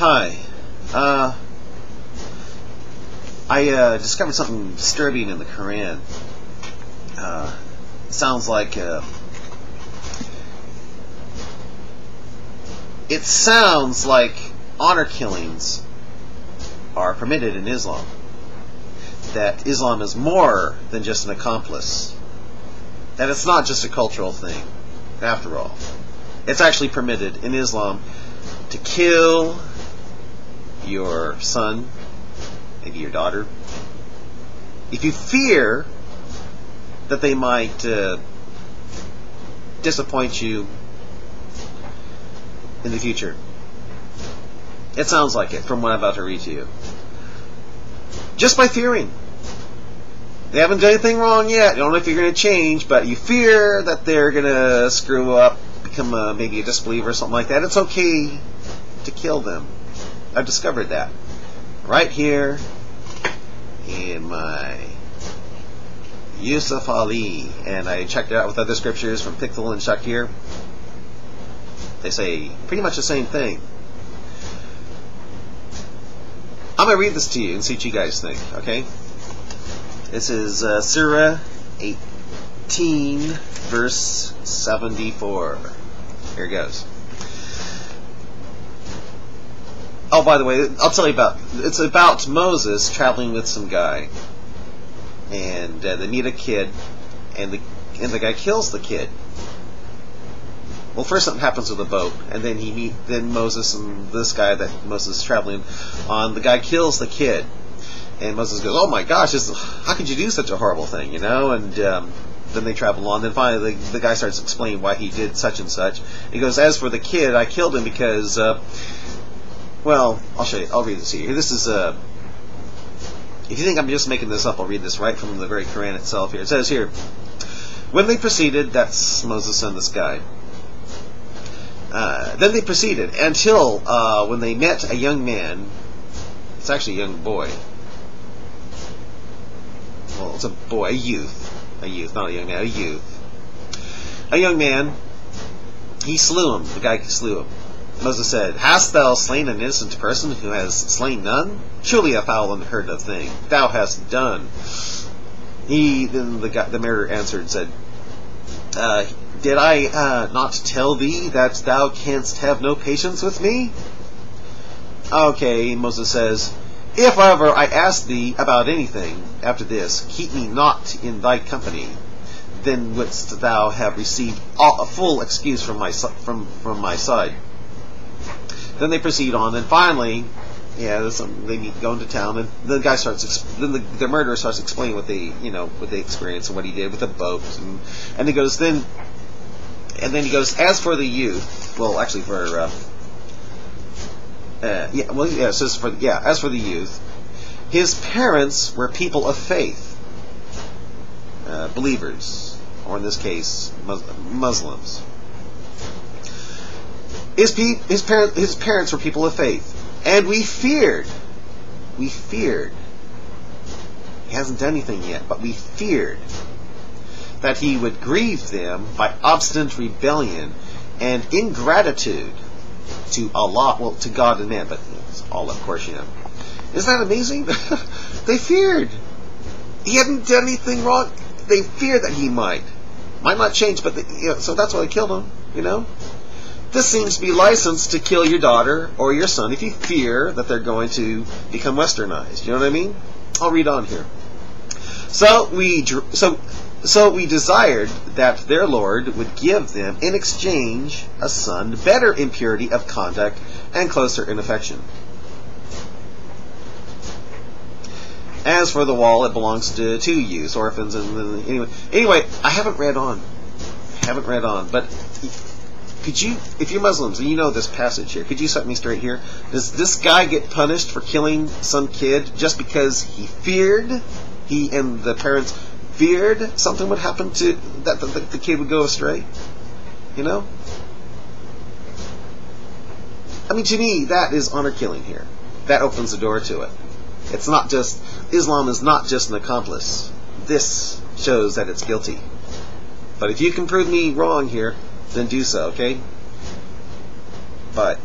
Hi. I discovered something disturbing in the Quran. Sounds like it sounds like honor killings are permitted in Islam. That Islam is more than just an accomplice. That it's not just a cultural thing, after all. It's actually permitted in Islam to kill your son, maybe your daughter, if you fear that they might disappoint you in the future. It sounds like it from what I'm about to read to you. Just by fearing. They haven't done anything wrong yet. You don't know if you're going to change, but you fear that they're going to screw up, become maybe a disbeliever or something like that. It's okay to kill them. I've discovered that right here in my Yusuf Ali, and I checked it out with other scriptures from Pickthall and Shakir. They say pretty much the same thing. I'm going to read this to you and see what you guys think, okay? This is Surah 18, verse 74. Here it goes. Oh, by the way, I'll tell you it's about Moses traveling with some guy, and they meet a kid, and the guy kills the kid. Well, first something happens with the boat, and then Moses and this guy that Moses is traveling on, the guy kills the kid, and Moses goes, "Oh my gosh, how could you do such a horrible thing?" You know, and then they travel on. Then finally, the guy starts explaining why he did such and such. He goes, "As for the kid, I killed him because." Well, I'll show you. I'll read this here. This is if you think I'm just making this up, I'll read this right from the very Quran itself here. It says here, when they proceeded, that's Moses and this guy. Then they proceeded until when they met a young man. It's actually a young boy. Well, it's a boy, a youth, not a young man, a youth. A young man. He slew him. The guy slew him. Moses said, "Hast thou slain an innocent person who has slain none? Surely a foul and unheard of thing thou hast done." Then the murderer answered and said, "Did I not tell thee that thou canst have no patience with me?" Okay, Moses says, "If ever I ask thee about anything after this, keep me not in thy company. Then wouldst thou have received a full excuse from my side." Then they proceed on, and finally, they go into town, and the guy the murderer starts explaining what they experienced and what he did with the boat, and he goes, then he goes, "As for the youth," well, actually it says as for the youth, his parents were people of faith, believers, or in this case, Muslims. His parents were people of faith, and we feared. He hasn't done anything yet, but we feared that he would grieve them by obstinate rebellion and ingratitude to Allah, well, to God and man, but it's all, of course, Isn't that amazing? They feared. He hadn't done anything wrong. They feared that he might not change, but so that's why they killed him. This seems to be licensed to kill your daughter or your son if you fear that they're going to become westernized. You know what I mean? I'll read on here. So we desired that their Lord would give them in exchange a son better in purity of conduct and closer in affection. As for the wall, it belongs to youths, orphans, and anyway, I haven't read on, but could you, if you're Muslims and you know this passage here, could you set me straight here? Does this guy get punished for killing some kid just because he and the parents feared something would happen to that the kid would go astray? I mean, to me, that is honor killing here. That opens the door to it. It's not just, Islam is not just an accomplice. This shows that it's guilty. But if you can prove me wrong here, then do so, okay? But